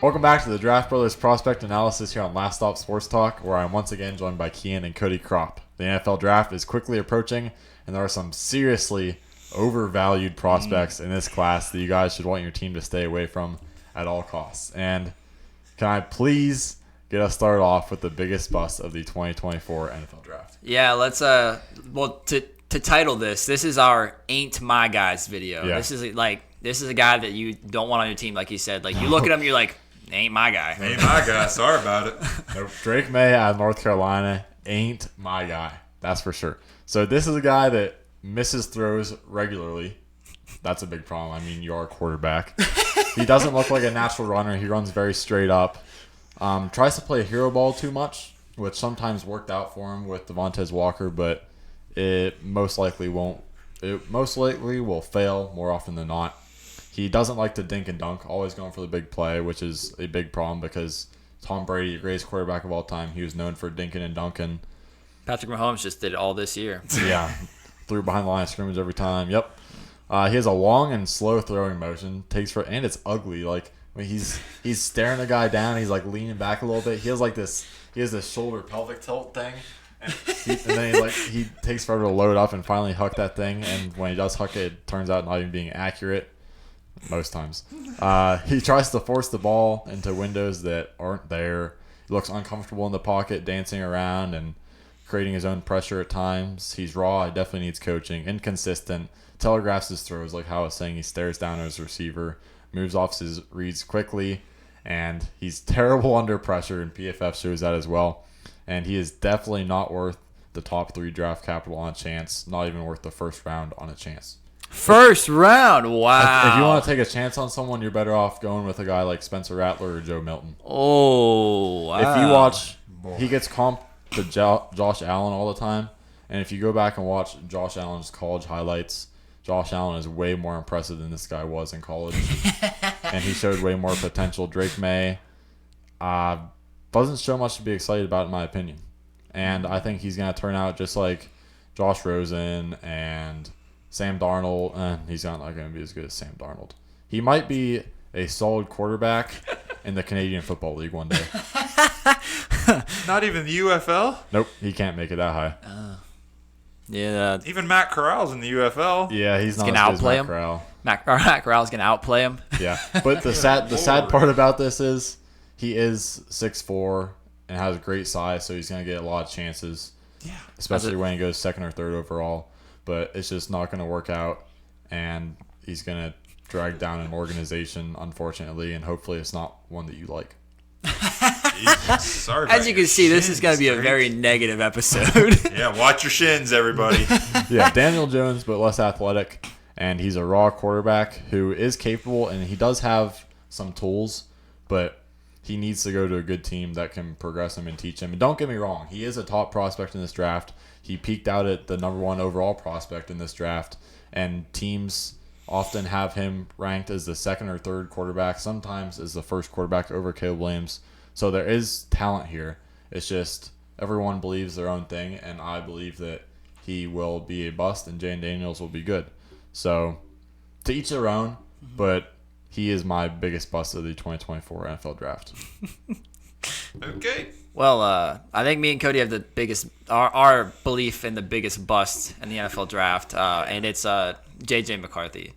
Welcome back to the Draft Brothers Prospect Analysis here on Last Stop Sports Talk, where I'm once again joined by Kian and Cody Kropp. The NFL Draft is quickly approaching, and there are some seriously overvalued prospects in this class that you guys should want your team to stay away from at all costs. And can I please get us started off with the biggest bust of the 2024 NFL Draft? Yeah, let's to title this is our Ain't My Guys video. Yeah. This is a guy that you don't want on your team, like you said. Like, you look at him, you're like, ain't my guy. Ain't my guy. Sorry about it. Nope. Drake May out of North Carolina ain't my guy. That's for sure. So this is a guy that misses throws regularly. That's a big problem. I mean, you are a quarterback. He doesn't look like a natural runner. He runs very straight up. Tries to play hero ball too much, which sometimes worked out for him with Devontae Walker, but it most likely won't. It most likely will fail more often than not. He doesn't like to dink and dunk, always going for the big play, which is a big problem because Tom Brady, greatest quarterback of all time, he was known for dinking and dunking. Patrick Mahomes just did it all this year. Yeah, threw behind the line of scrimmage every time. Yep. He has a long and slow throwing motion, and it's ugly. Like when he's staring the guy down, he's like leaning back a little bit. He has this shoulder pelvic tilt thing. And then he takes forever to load up and finally huck that thing. And when he does huck it, it turns out not even being accurate most times. He tries to force the ball into windows that aren't there. He looks uncomfortable in the pocket, dancing around and creating his own pressure at times. He's raw. He definitely needs coaching. Inconsistent. Telegraphs his throws, like how I was saying. He stares down at his receiver, moves off his reads quickly, and he's terrible under pressure, and PFF shows that as well. And he is definitely not worth the top 3 draft capital on a chance, not even worth the first round on a chance. First round, wow. If you want to take a chance on someone, you're better off going with a guy like Spencer Rattler or Joe Milton. Oh, wow. If you watch, he gets comped to Josh Allen all the time. And if you go back and watch Josh Allen's college highlights, Josh Allen is way more impressive than this guy was in college. And he showed way more potential. Drake May doesn't show much to be excited about, in my opinion. And I think he's going to turn out just like Josh Rosen and Sam Darnold. He's not going to be as good as Sam Darnold. He might be a solid quarterback in the Canadian Football League one day. Not even the UFL? Nope, he can't make it that high. Yeah. Even Matt Corral's in the UFL. Yeah, he's not gonna as good as outplay Matt him. Corral. Matt Corral's going to outplay him. Yeah, but the sad part about this is he is 6'4" and has great size, so he's going to get a lot of chances. Yeah. Especially when he goes second or third overall. But it's just not going to work out, and he's going to drag down an organization, unfortunately, and hopefully it's not one that you like. Jesus, sorry. As you can see, this is going to be a very negative episode. Yeah, watch your shins, everybody. Yeah, Daniel Jones, but less athletic, and he's a raw quarterback who is capable, and he does have some tools, but he needs to go to a good team that can progress him and teach him. And don't get me wrong, he is a top prospect in this draft. He peaked out at the number 1 overall prospect in this draft, and teams often have him ranked as the second or third quarterback, sometimes as the first quarterback over Caleb Williams. So there is talent here. It's just everyone believes their own thing, and I believe that he will be a bust and Jane Daniels will be good. So to each their own, but he is my biggest bust of the 2024 NFL Draft. Okay. Well, I think me and Cody have the biggest our belief in the biggest bust in the NFL Draft, and it's J.J. McCarthy.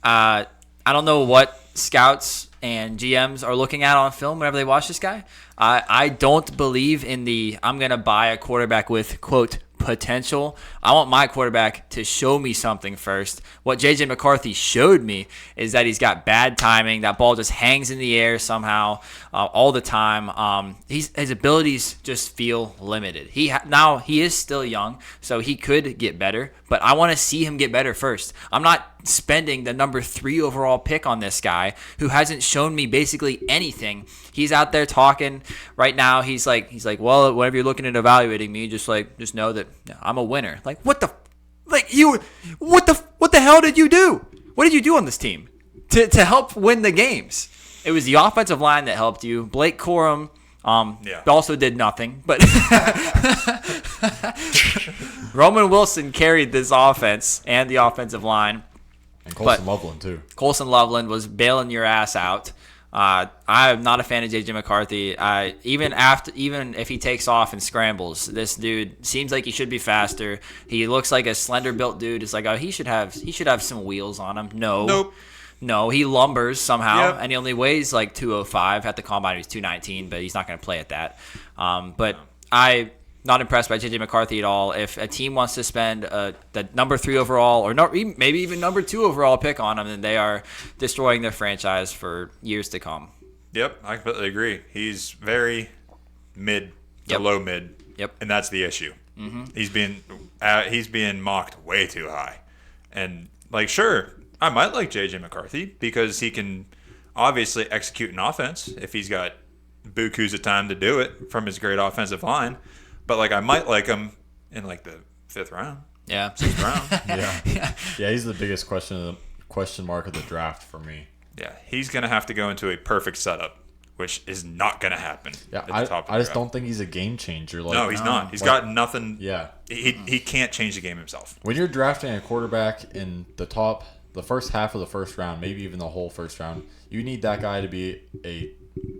Yeah. I don't know what scouts and GMs are looking at on film whenever they watch this guy. I don't believe in the I'm going to buy a quarterback with, quote, potential. I want my quarterback to show me something first. What J.J. McCarthy showed me is that he's got bad timing. That ball just hangs in the air somehow all the time. His abilities just feel limited. Now he is still young, so he could get better, but I want to see him get better first. I'm not spending the number 3 overall pick on this guy who hasn't shown me basically anything. He's out there talking right now. He's like, well, whenever you're looking at evaluating me, just know that I'm a winner. Like, what the hell did you do? What did you do on this team to help win the games? It was the offensive line that helped you. Blake Corum also did nothing, but Roman Wilson carried this offense and the offensive line. And Colson Loveland, too. Colson Loveland was bailing your ass out. I'm not a fan of JJ McCarthy. Even if he takes off and scrambles, this dude seems like he should be faster. He looks like a slender built dude. It's like, oh, he should have some wheels on him. Nope. No, he lumbers somehow, Yep. and he only weighs like 205. At the combine, he's 219, but he's not going to play at that. But I not impressed by JJ McCarthy at all. If a team wants to spend the number 3 overall or not, maybe even number 2 overall pick on him, then they are destroying their franchise for years to come. Yep, I completely agree. He's very mid to Yep. low mid. Yep. And that's the issue. Mm-hmm. He's being mocked way too high. And like, sure, I might like JJ McCarthy because he can obviously execute an offense if he's got bukus of time to do it from his great offensive line. But like, I might like him in like the 5th round, Yeah. 6th round. Yeah, he's the biggest question mark of the draft for me. Yeah, he's gonna have to go into a perfect setup, which is not gonna happen. Yeah, at the top of I the just draft. don't think he's a game changer. Like, No, he's not. He's got nothing. Yeah. He can't change the game himself. When you're drafting a quarterback in the first half of the first round, maybe even the whole first round, you need that guy to be a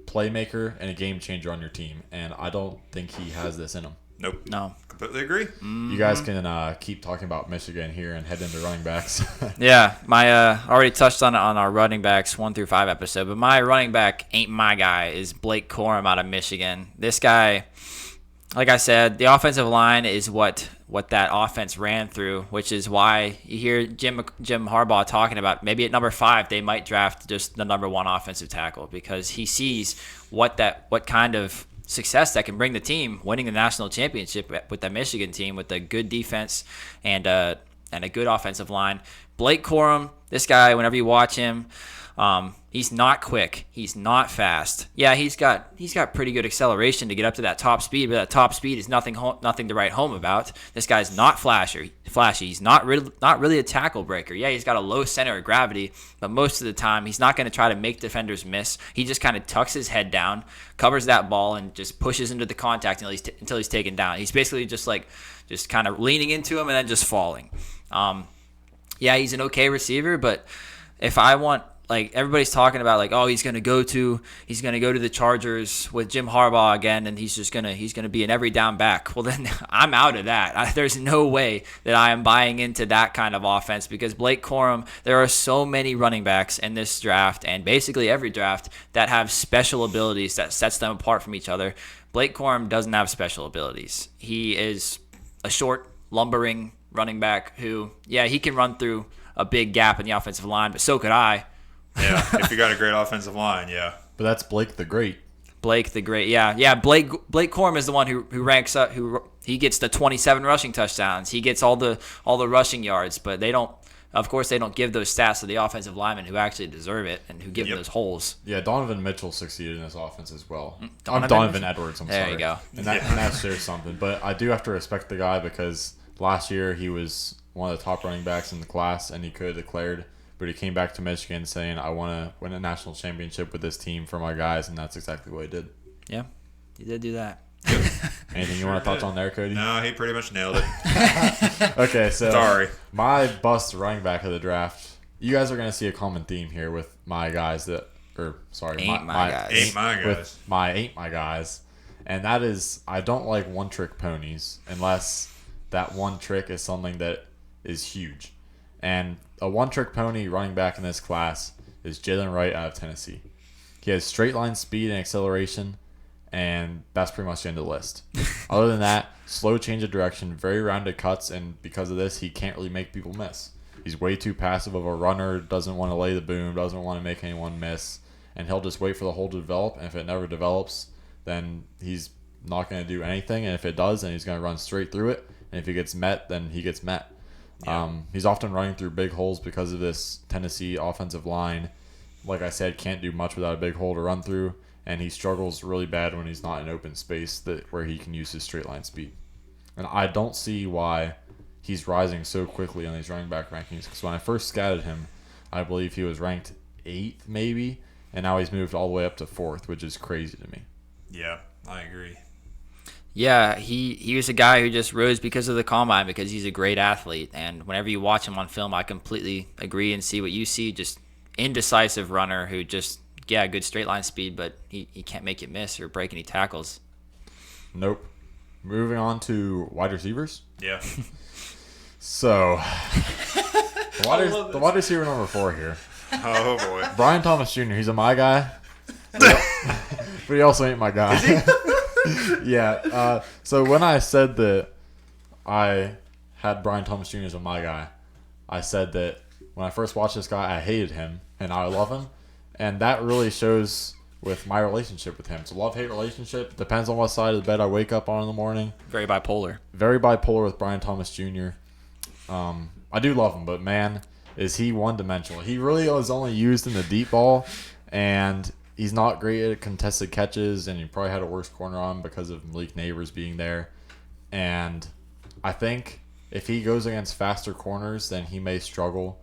playmaker and a game changer on your team. And I don't think he has this in him. Nope. No. Completely agree. You guys can keep talking about Michigan here and head into running backs. Yeah, my already touched on it on our running backs 1 through 5 episode, but my running back ain't my guy is Blake Corum out of Michigan. This guy, like I said, the offensive line is what that offense ran through, which is why you hear Jim Harbaugh talking about maybe at number 5 they might draft just the number 1 offensive tackle because he sees what kind of success that can bring the team winning the national championship with the Michigan team with a good defense and a good offensive line. Blake Corum, this guy, whenever you watch him, he's not quick. He's not fast. Yeah, he's got pretty good acceleration to get up to that top speed, but that top speed is nothing to write home about. This guy's not flashy. He's not really a tackle breaker. Yeah, he's got a low center of gravity, but most of the time he's not going to try to make defenders miss. He just kind of tucks his head down, covers that ball, and just pushes into the contact until he's taken down. He's basically just kind of leaning into him and then just falling. Yeah, he's an okay receiver, but if I want, like, everybody's talking about, like, oh, he's gonna go to the Chargers with Jim Harbaugh again, and he's gonna be an every down back. Well, then I'm out of that. There's no way that I am buying into that kind of offense because Blake Corum, there are so many running backs in this draft and basically every draft that have special abilities that sets them apart from each other. Blake Corum doesn't have special abilities. He is a short, lumbering running back who, yeah, he can run through a big gap in the offensive line, but so could I. Yeah, if you got a great offensive line, yeah. But that's Blake the Great. Blake the Great, yeah. Blake Corum is the one who ranks up. He gets the 27 rushing touchdowns. He gets all the rushing yards, but they don't. Of course, they don't give those stats to the offensive linemen who actually deserve it and who give them those holes. Yeah, Donovan Mitchell succeeded in this offense as well. Donovan Edwards, I'm There sorry. you go. And that shares something. But I do have to respect the guy because last year he was one of the top running backs in the class and he could have declared, but he came back to Michigan saying, I want to win a national championship with this team for my guys, and that's exactly what he did. Yeah, he did do that. Anything you want to touch on there, Cody? No, he pretty much nailed it. Okay, so Sorry. my bust running back of the draft. You guys are going to see a common theme here with my guys Ain't my guys. Ain't my guys. With my ain't my guys, and that is I don't like one trick ponies unless that one trick is something that is huge. And a one trick pony running back in this class is Jalen Wright out of Tennessee. He has straight line speed and acceleration, and that's pretty much the end of the list. Other than that, slow change of direction, very rounded cuts, and because of this, he can't really make people miss. He's way too passive of a runner, doesn't want to lay the boom, doesn't want to make anyone miss, and he'll just wait for the hole to develop, and if it never develops, then he's not going to do anything, and if it does, then he's going to run straight through it, and if he gets met, then he gets met. Yeah. He's often running through big holes because of this Tennessee offensive line. Like I said, can't do much without a big hole to run through, and he struggles really bad when he's not in open space where he can use his straight line speed. And I don't see why he's rising so quickly on these running back rankings, because when I first scouted him, I believe he was ranked 8th maybe, and now he's moved all the way up to 4th, which is crazy to me. Yeah, I agree. Yeah, he was a guy who just rose because of the combine because he's a great athlete. And whenever you watch him on film, I completely agree and see what you see. Just indecisive runner who just good straight line speed, but he can't make you miss or break any tackles. Nope. Moving on to wide receivers. Yeah. So, the wide receiver number 4 here. Oh boy. Brian Thomas Jr. He's a my guy, but he also ain't my guy. Yeah. So when I said that I had Brian Thomas Jr. as a my guy, I said that when I first watched this guy, I hated him, and now I love him, and that really shows with my relationship with him. It's a love-hate relationship. Depends on what side of the bed I wake up on in the morning. Very bipolar. Very bipolar with Brian Thomas Jr. I do love him, but man, is he one-dimensional. He really is only used in the deep ball, and he's not great at contested catches, and he probably had a worse corner on because of Malik Neighbors being there. And I think if he goes against faster corners, then he may struggle,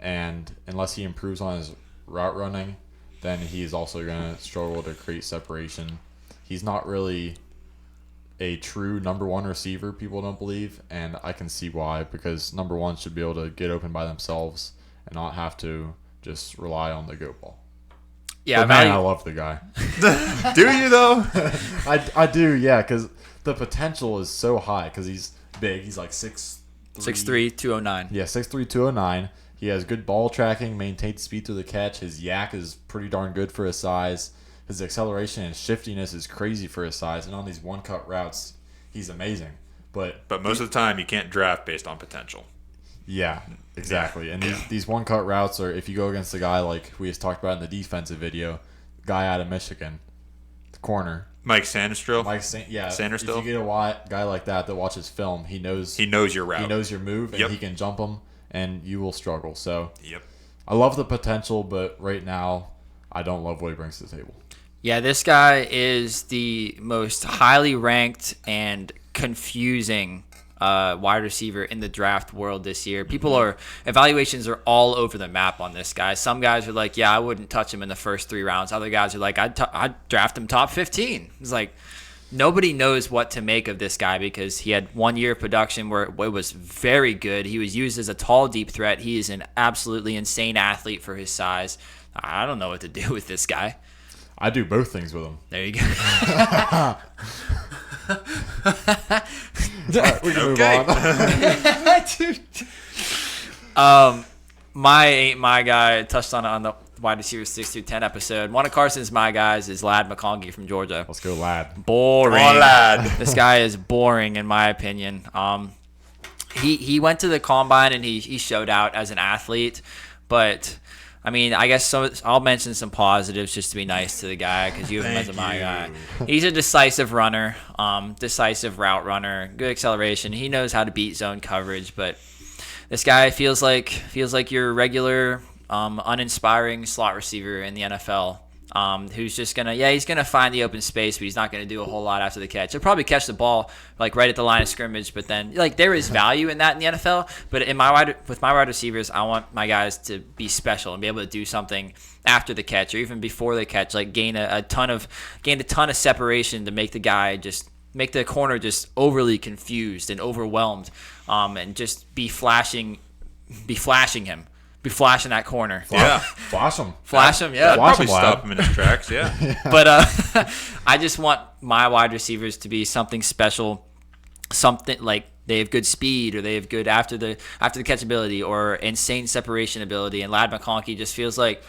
and unless he improves on his route running, then he's also going to struggle to create separation. He's not really a true number 1 receiver, people don't believe, and I can see why, because number 1 should be able to get open by themselves and not have to just rely on the go ball. Yeah, but man, I love the guy. Do you though? I do, yeah, because the potential is so high because he's big. He's like 6'3", 209. Yeah, 6'3", 209. He has good ball tracking, maintains speed through the catch. His yak is pretty darn good for his size. His acceleration and shiftiness is crazy for his size. And on these one-cut routes, he's amazing. But most of the time, you can't draft based on potential. Yeah, exactly. And these one-cut routes are, if you go against a guy like we just talked about in the defensive video, guy out of Michigan, the corner. Mike Sanderstill. Sanderstill. If you get a guy like that watches film, he knows your route. He knows your move, and he can jump him, and you will struggle. So yep. I love the potential, but right now I don't love what he brings to the table. Yeah, this guy is the most highly ranked and confusing wide receiver in the draft world this year. Evaluations are all over the map on this guy. Some guys are like, yeah, I wouldn't touch him in the first 3 rounds. Other guys are like, I'd draft him top 15. It's like nobody knows what to make of this guy because he had 1 year of production where it was very good. He was used as a tall, deep threat. He is an absolutely insane athlete for his size. I don't know what to do with this guy. I do both things with him. There you go. All right, we can move on. My guy I touched on the wide receiver 6 through 10 episode. One of Carson's my guys is Lad McConkey from Georgia. Let's go, Lad. Boring. Come on, Lad. This guy is boring in my opinion. He went to the combine and he showed out as an athlete, but I mean, I guess I'll mention some positives just to be nice to the guy because you have him as my guy. He's a decisive runner, decisive route runner, good acceleration. He knows how to beat zone coverage, but this guy feels like your regular, uninspiring slot receiver in the NFL. Who's just he's gonna find the open space, but he's not gonna do a whole lot after the catch. He'll probably catch the ball like right at the line of scrimmage, but then there is value in that in the NFL. But with my wide receivers, I want my guys to be special and be able to do something after the catch or even before the catch, like gain a ton of separation to make the corner just overly confused and overwhelmed, and just be flashing him. Be flashing that corner. Flash him. Flash him, yeah. I'd probably stop him in his tracks, yeah. But I just want my wide receivers to be something special, something like they have good speed or they have good after the catch ability or insane separation ability. And Lad McConkey just feels like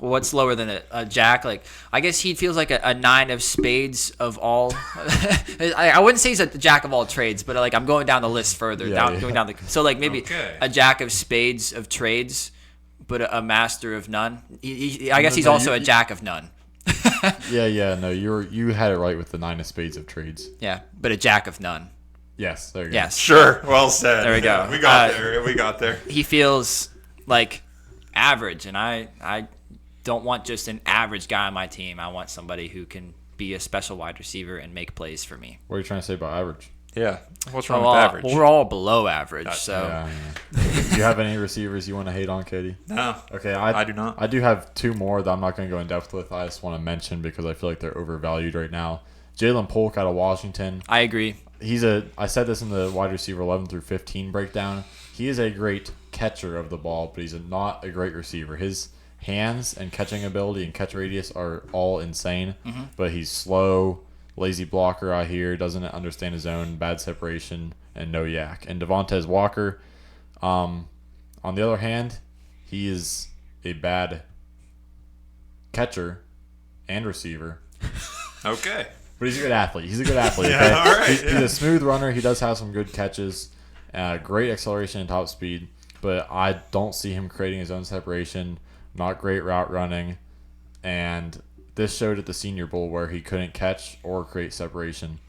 what's lower than a jack? Like I guess he feels like a 9 of spades of all. I wouldn't say he's a jack of all trades, but like I'm going down the list further. Going down so like maybe a jack of spades of trades, but a master of none. I guess he's also a jack of none. No, you had it right with the 9 of spades of trades. Yeah, but a jack of none. Yes, there you go. Yes, sure. Well said. There we go. We got there. He feels like average, and I don't want just an average guy on my team. I want somebody who can be a special wide receiver and make plays for me. What are you trying to say about average? Yeah. What's wrong with average? Well, we're all below average. So, yeah. Do you have any receivers you want to hate on, Katie? No. Okay, I do not. I do have 2 more that I'm not going to go in depth with. I just want to mention because I feel like they're overvalued right now. Jalen Polk out of Washington. I agree. I said this in the wide receiver 11 through 15 breakdown. He is a great catcher of the ball, but he's not a great receiver. His hands and catching ability and catch radius are all insane. But he's slow, lazy blocker out here, doesn't understand his own, bad separation, and no yak. And Devontae Walker, on the other hand, he is a bad catcher and receiver. Okay. But he's a good athlete. He's a All right. He's a smooth runner. He does have some good catches, great acceleration and top speed. But I don't see him creating his own separation. Not great route running. And this showed at the Senior Bowl where he couldn't catch or create separation.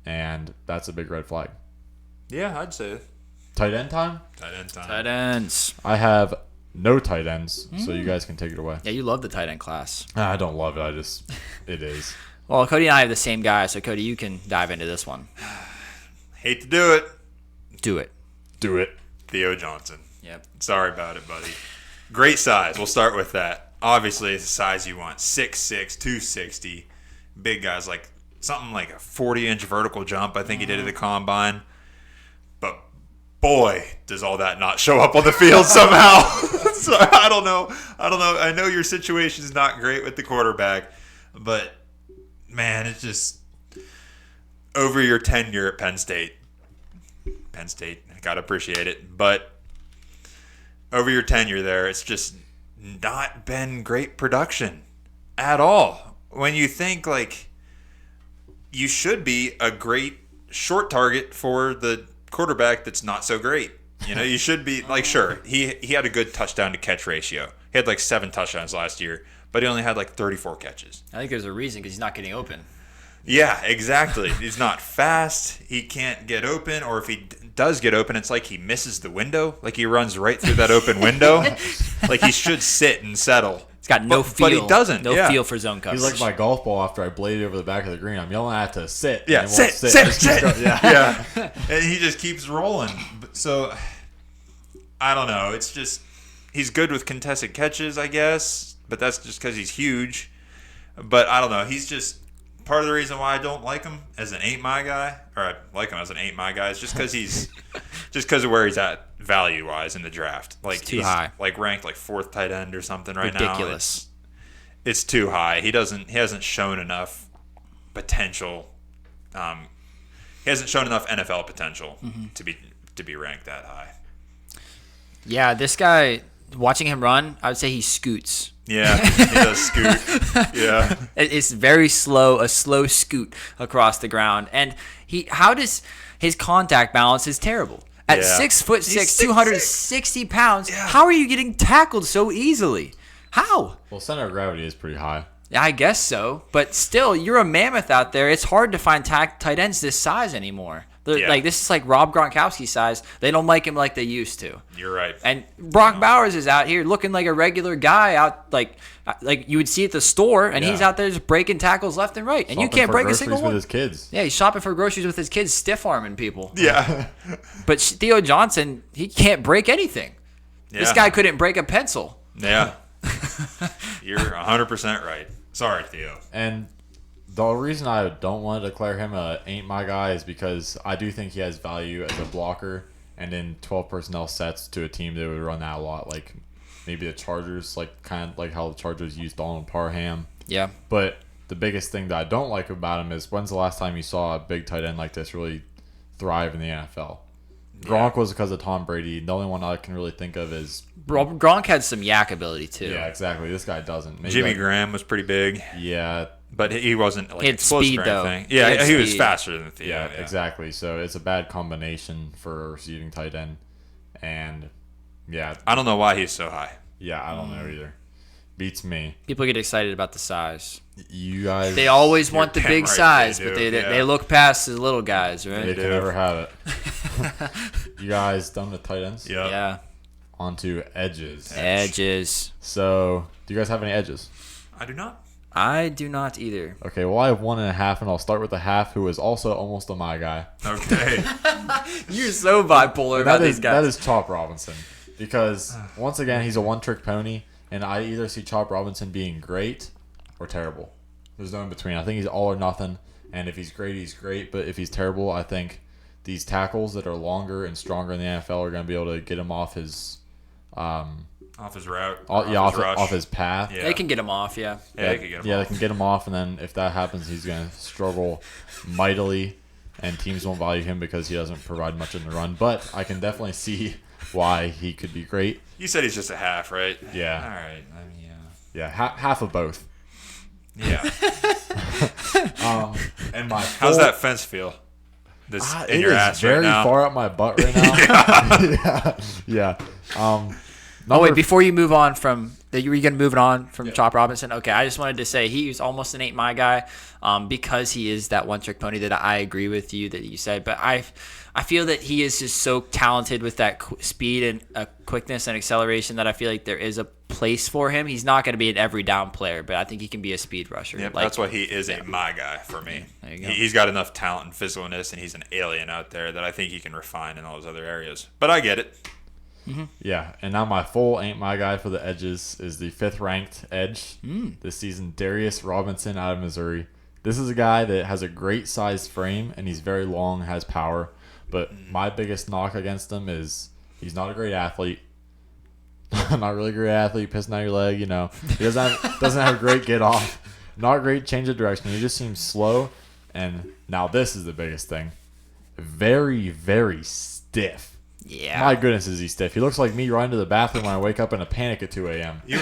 And that's a big red flag. Yeah, I'd say Tight end time? tight end time. Tight ends. I have no tight ends, so you guys can take it away. Yeah, you love the tight end class. I don't love it. It is. Well, Cody and I have the same guy, so Cody, you can dive into this one. Hate to do it. Do it. Do it. Theo Johnson. Yep. Sorry about it, buddy. Great size. We'll start with that. Obviously, it's the size you want. 6'6", 260. Big guys, like something like a 40-inch vertical jump, I think he did at the combine. But boy, does all that not show up on the field somehow. So I don't know. I know your situation is not great with the quarterback, but man, it's just over your tenure at Penn State, I gotta appreciate it. But over your tenure there, it's just not been great production at all. When you think like you should be a great short target for the quarterback that's not so great. You know, you should be like, sure, he had a good touchdown to catch ratio. He had like 7 touchdowns last year, but he only had like 34 catches. I think there's a reason because he's not getting open. Yeah, exactly. He's not fast. He can't get open, or if he does get open, it's like he misses the window. Like he runs right through that open window. Like he should sit and settle. He's got no feel. But he doesn't. No feel for zone coverage. He's like my golf ball after I bladed over the back of the green. I'm yelling at it to sit. Yeah, and it won't sit. Just keeps going. Yeah. And he just keeps rolling. So, I don't know. It's just, he's good with contested catches, I guess. But that's just because he's huge. But I don't know. He's just, part of the reason why I don't like him as an ain't my guy, or I like him as an ain't my guy, is just because of where he's at value-wise in the draft. Like too high. Like ranked like 4th tight end or something right now. Ridiculous. It's too high. He hasn't shown enough potential. He hasn't shown enough NFL potential to be ranked that high. Yeah, this guy, watching him run, I would say he scoots. Yeah, he does scoot. Yeah. It's very slow, a slow scoot across the ground. And his contact balance is terrible. At 6'6", He's 260 pounds, how are you getting tackled so easily? How? Well, center of gravity is pretty high. I guess so. But still, you're a mammoth out there. It's hard to find tight ends this size anymore. Like this is like Rob Gronkowski size. They don't like him like they used to. You're right. And Brock Bowers is out here looking like a regular guy out like you would see at the store, and he's out there just breaking tackles left and right, and Shopping you can't for break a groceries single with one. his kids. Yeah, he's shopping for groceries with his kids, stiff arming people. Yeah. But Theo Johnson, he can't break anything. Yeah. This guy couldn't break a pencil. Yeah. You're 100% right. Sorry, Theo. And the reason I don't want to declare him a ain't my guy is because I do think he has value as a blocker and in 12 personnel sets to a team that would run that a lot, like maybe the Chargers, like kind of like how the Chargers used Donald Parham. Yeah. But the biggest thing that I don't like about him is when's the last time you saw a big tight end like this really thrive in the NFL? Gronk was because of Tom Brady. The only one I can really think of is Gronk had some yak ability too. yeah, exactly. This guy doesn't. Maybe Jimmy like, Graham was pretty big, yeah, but he wasn't like He had explosive speed, or though. anything. He Yeah, had he was speed. faster than Theo. yeah, exactly. So it's a bad combination for a receiving tight end, and yeah, I don't know why he's so high. I don't know either. Beats me. People get excited about the size. You guys, They always want the damn big right size, they but do, they look past the little guys, right? they can never have it. You guys done with tight ends? Yep. Yeah. On to edges. Edges. So, do you guys have any edges? I do not. I do not either. Okay, well, I have 1.5, and I'll start with the half, who is also almost a my guy. Okay. You're so bipolar about these guys. That is Chop Robinson. Because, once again, he's a one-trick pony, and I either see Chop Robinson being great or terrible. There's no in between. I think he's all or nothing, and if he's great, he's great. But if he's terrible, I think these tackles that are longer and stronger in the NFL are going to be able to get him off his Off his route. Off his path. Yeah. They can get him off, Yeah, they can get him they off. can get him off, and then if that happens, he's going to struggle mightily, and teams won't value him because he doesn't provide much in the run. But I can definitely see why he could be great. You said he's just a half, right? Yeah. All right. I mean, Yeah, half of both. yeah. And my How's that fence feel? This in it your is ass very right now? far up my butt right now. yeah. Oh wait, before you move on from that, you were going to move on from Chop Robinson. Okay, I just wanted to say he was almost an ain't my guy, because he is that one trick pony that I agree with you that you said. But I feel that he is just so talented with that speed and quickness and acceleration that I feel like there is a place for him. He's not going to be an every down player, but I think he can be a speed rusher. Yep, Like, that's why he is a my guy for me. There you go. He's got enough talent and physicalness, and he's an alien out there that I think he can refine in all those other areas. But I get it. Yeah, and now my full ain't my guy for the edges is the 5th ranked edge this season, Darius Robinson out of Missouri. This is a guy that has a great sized frame, and he's very long, has power. But my biggest knock against him is he's not a great athlete. Not really a great athlete, pissing out your leg, you know. He doesn't have great get off. Not great change of direction. He just seems slow. And now this is the biggest thing. Very, very stiff. yeah. My goodness, is he stiff. He looks like me running to the bathroom when I wake up in a panic at 2 a.m. You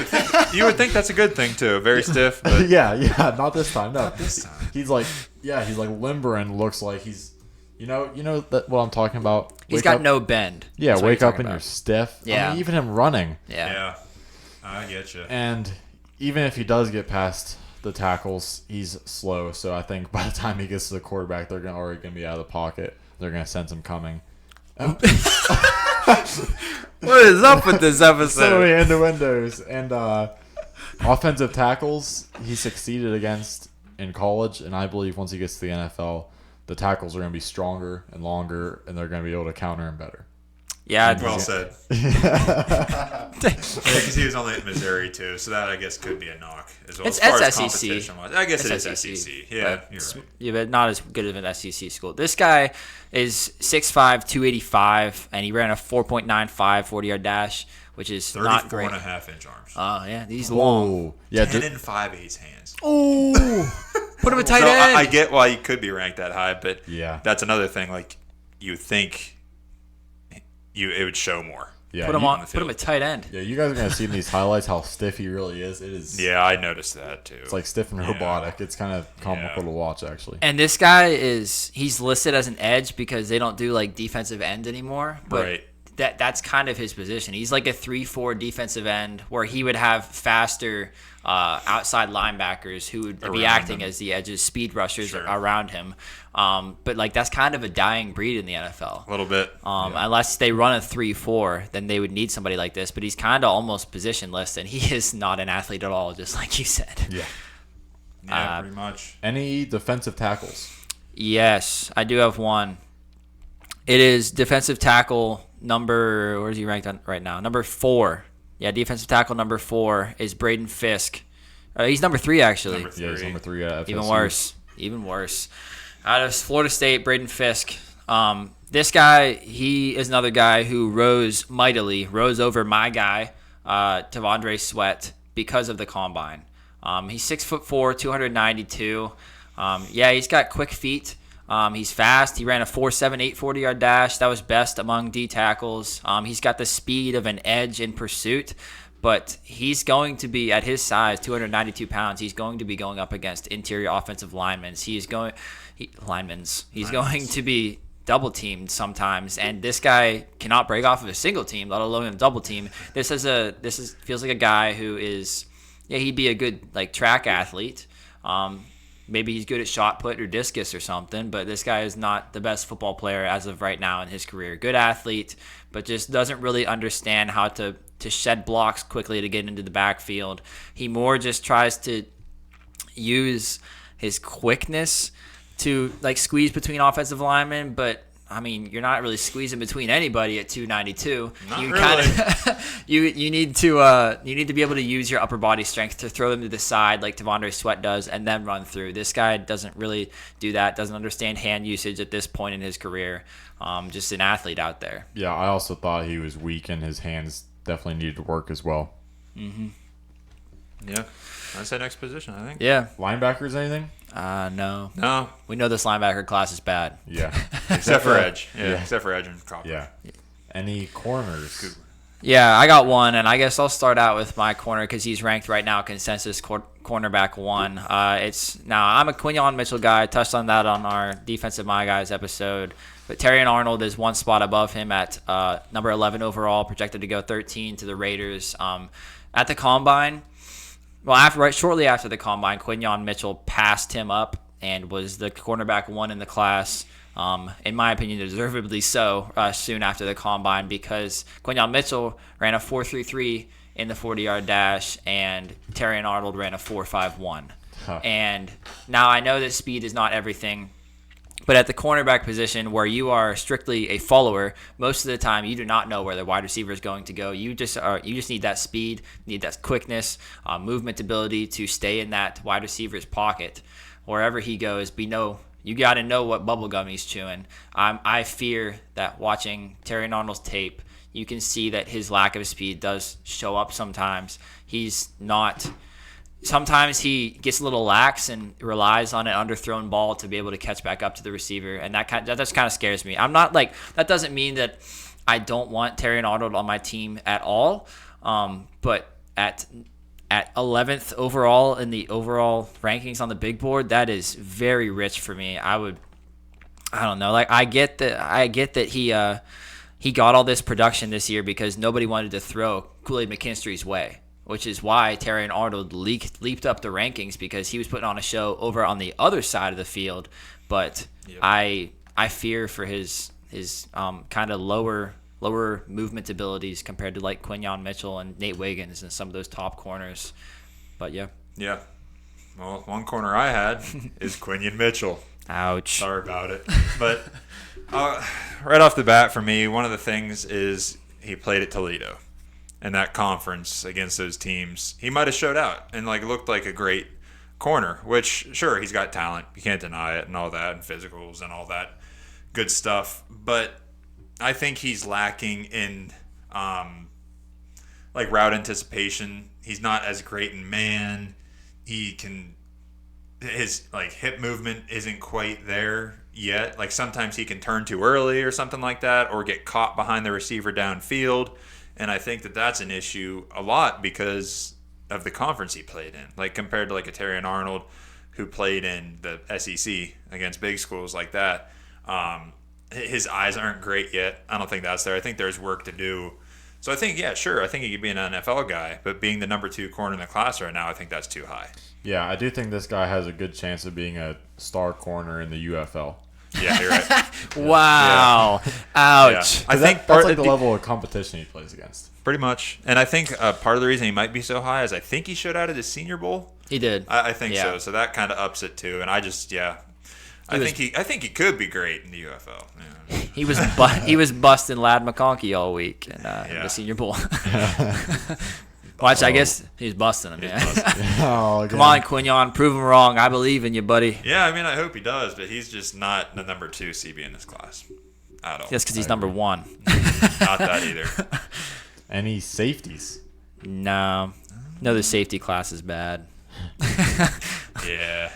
would think that's a good thing too. Very stiff, but yeah, not this time. No, this time. He's like limber and looks like he's, you know that what I'm talking about. He's Wake got up- no bend. Yeah, That's what wake you're up talking and you're about. stiff. I Yeah. mean, even him running. Yeah. I get you. And even if he does get past the tackles, he's slow. So I think by the time he gets to the quarterback, they're already gonna be out of the pocket. They're gonna sense him coming. What is up with this So episode? many innuendos. And offensive tackles, he succeeded against in college, and I believe once he gets to the NFL, the tackles are going to be stronger and longer, and they're going to be able to counter him better. Yeah. Well said. Because he was only at Missouri too, so that I guess could be a knock as well. It's as far as SEC. competition-wise. I guess it is SEC. SEC. Yeah, But you're right. Yeah, but not as good of an SEC school. This guy is 6'5", 285, and he ran a 4.95 40-yard dash, which is not 34 great. and a half inch arms. Oh, yeah, he's long. Whoa. Yeah, 10 and 5/8 hands. Oh, put him a tight So end. I get why he could be ranked that high, but Yeah. that's another thing. Like you think it would show more. yeah, put him you, on. the Put him field. a tight end. Yeah, you guys are going to see in these highlights how stiff he really is. It is. Yeah, I noticed that too. It's like stiff and robotic. It's kind of comical to watch, actually. And this guy he's listed as an edge because they don't do like defensive end anymore. But Right. that's kind of his position. He's like a 3-4 defensive end where he would have faster outside linebackers who would be Around acting him. as the edges, speed rushers Sure. around him. But like that's kind of a dying breed in the NFL. a little bit. Unless they run a 3-4, then they would need somebody like this. But he's kind of almost positionless, and he is not an athlete at all, just like you said. Yeah. Yeah, pretty much. Any defensive tackles? Yes, I do have one. It is defensive tackle number. Where is he ranked on right now? Number 4. Yeah, defensive tackle number 4 is Braden Fisk. He's number 3 actually. Number Yeah, he's Three. number 3 at Even FSU. worse. Even worse. Out of Florida State, Braden Fisk. This guy, he is another guy who rose over my guy, Tavondre Sweat, because of the combine. He's 6'4", 292. Yeah, he's got quick feet. He's fast. He ran a 4.78 40-yard dash. That was best among D tackles. He's got the speed of an edge in pursuit. But he's going to be, at his size, 292 pounds, he's going to be going up against interior offensive linemen. He's going to be double teamed sometimes, and this guy cannot break off of a single team, let alone a double team. Feels like a guy who is, yeah, he'd be a good like track athlete. Maybe he's good at shot put or discus or something, but this guy is not the best football player as of right now in his career. Good athlete, but just doesn't really understand how to shed blocks quickly to get into the backfield. He more just tries to use his quickness to like squeeze between offensive linemen, but I mean, you're not really squeezing between anybody at 292. Not You really. kind of you need to be able to use your upper body strength to throw them to the side like Devondre Sweat does, and then run through. This guy doesn't really do that. Doesn't understand hand usage at this point in his career. Just an athlete out there. Yeah, I also thought he was weak, and his hands definitely needed to work as well. Yeah. That's the next position, I think. Yeah. Linebackers, anything? No. No, We know this linebacker class is bad. Yeah. except for Edge. Yeah, Yeah. except for Edge and Cropper. Yeah. Any corners? Yeah, I got one, and I guess I'll start out with my corner because he's ranked right now consensus cornerback 1. I'm a Quinyon Mitchell guy. I touched on that on our Defensive My Guys episode. But Terrion Arnold is one spot above him at number 11 overall, projected to go 13 to the Raiders. At the Combine, shortly after the Combine, Quinyon Mitchell passed him up and was the cornerback 1 in the class. In my opinion, deservedly so, soon after the Combine, because Quinyon Mitchell ran a 4.33 in the 40-yard dash, and Terrion Arnold ran a 4.51. Huh. And now I know that speed is not everything, but at the cornerback position, where you are strictly a follower, most of the time you do not know where the wide receiver is going to go. You just need that speed, need that quickness, movement ability to stay in that wide receiver's pocket. Wherever he goes, you got to know what bubblegum he's chewing. I fear that watching Terrion Arnold's tape, you can see that his lack of speed does show up sometimes. Sometimes he gets a little lax and relies on an underthrown ball to be able to catch back up to the receiver, and that just kind of scares me. I'm not like, that doesn't mean that I don't want Terrion Arnold on my team at all, but at 11th overall in the overall rankings on the big board, that is very rich for me. I don't know. Like, I get that he got all this production this year because nobody wanted to throw Kool-Aid McKinstry's way, which is why Terrion Arnold leaped up the rankings, because he was putting on a show over on the other side of the field. But yep. I fear for his kind of lower movement abilities compared to like Quinyon Mitchell and Nate Wiggins and some of those top corners. But yeah. Yeah. Well, one corner I had is Quinyon Mitchell. Ouch. Sorry about it. But right off the bat for me, one of the things is he played at Toledo. And that conference against those teams, he might have showed out and looked like a great corner, which sure, he's got talent. You can't deny it and all that, and physicals and all that good stuff. But I think he's lacking in route anticipation. He's not as great in man. His hip movement isn't quite there yet. Like, sometimes he can turn too early or something like that, or get caught behind the receiver downfield. And I think that that's an issue a lot because of the conference he played in. Like, compared to a Terrion Arnold who played in the SEC against big schools like that. His eyes aren't great yet. I don't think that's there. I think there's work to do. So I think, yeah, sure, I think he could be an NFL guy, but being the number 2 corner in the class right now, I think that's too high. Yeah, I do think this guy has a good chance of being a star corner in the UFL. Yeah, you're right. Wow. Yeah. Ouch. Yeah. I think that's the level of competition he plays against. Pretty much. And I think part of the reason he might be so high is I think he showed out at his Senior Bowl. He did. I think so. So that kind of ups it too. And I think he could be great in the UFL. Yeah. He was busting Lad McConkey all week in the Senior Bowl. Watch, I guess he's busting him. Yeah. Come on, Quinyon, prove him wrong. I believe in you, buddy. Yeah, I mean, I hope he does, but he's just not the number 2 CB in this class at all. That's because he's number 1. Not that either. Any safeties? No, the safety class is bad. Yeah.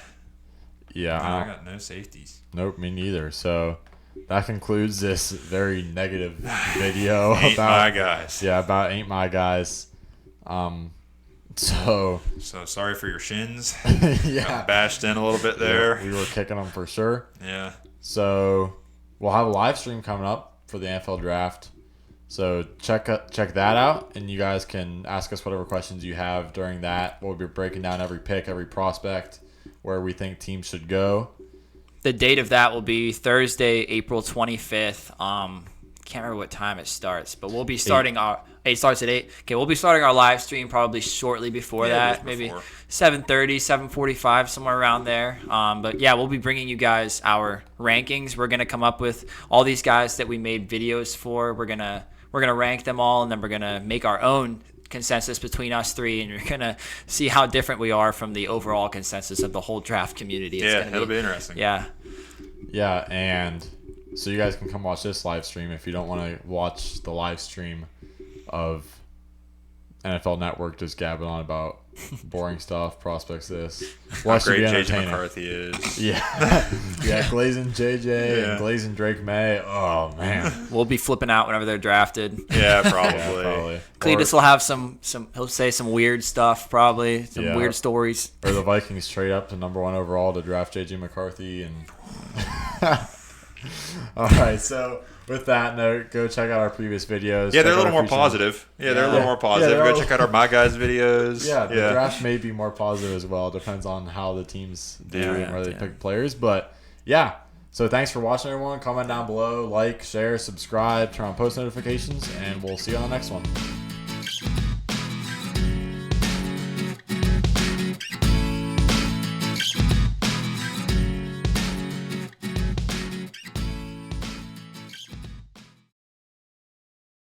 Yeah. No, I got no safeties. Nope, me neither. So that concludes this very negative video Ain't about my guys. Yeah, about Ain't My Guys. So sorry for your shins. Yeah. Got bashed in a little bit there. Yeah, we were kicking them for sure. Yeah. So we'll have a live stream coming up for the NFL draft. So check that out, and you guys can ask us whatever questions you have during that. We'll be breaking down every pick, every prospect, where we think teams should go. The date of that will be Thursday, April 25th. can't remember what time it starts, but we'll be starting it starts at 8. Okay, we'll be starting our live stream probably shortly before that, maybe 7:30, 7:45, somewhere around there. But yeah, we'll be bringing you guys our rankings. We're gonna come up with all these guys that we made videos for. We're gonna rank them all, and then we're gonna make our own consensus between us three, and you're gonna see how different we are from the overall consensus of the whole draft community. It'll be interesting. Yeah, and so you guys can come watch this live stream if you don't want to watch the live stream of NFL Network just gabbing on about boring stuff, prospects. How great JJ McCarthy is. Yeah, glazing JJ and glazing Drake May. Oh man, we'll be flipping out whenever they're drafted. Yeah, probably. Cletus will have some. He'll say some weird stuff, probably some weird stories. Or the Vikings trade up to #1 overall to draft JJ McCarthy and. All right, so with that note, go check out our previous videos. Yeah, they're a little more positive. They're a little more positive. Go check out our My Guys videos. Yeah, the draft may be more positive as well. It depends on how the teams do and where they pick players. But yeah, so thanks for watching, everyone. Comment down below, like, share, subscribe, turn on post notifications, and we'll see you on the next one.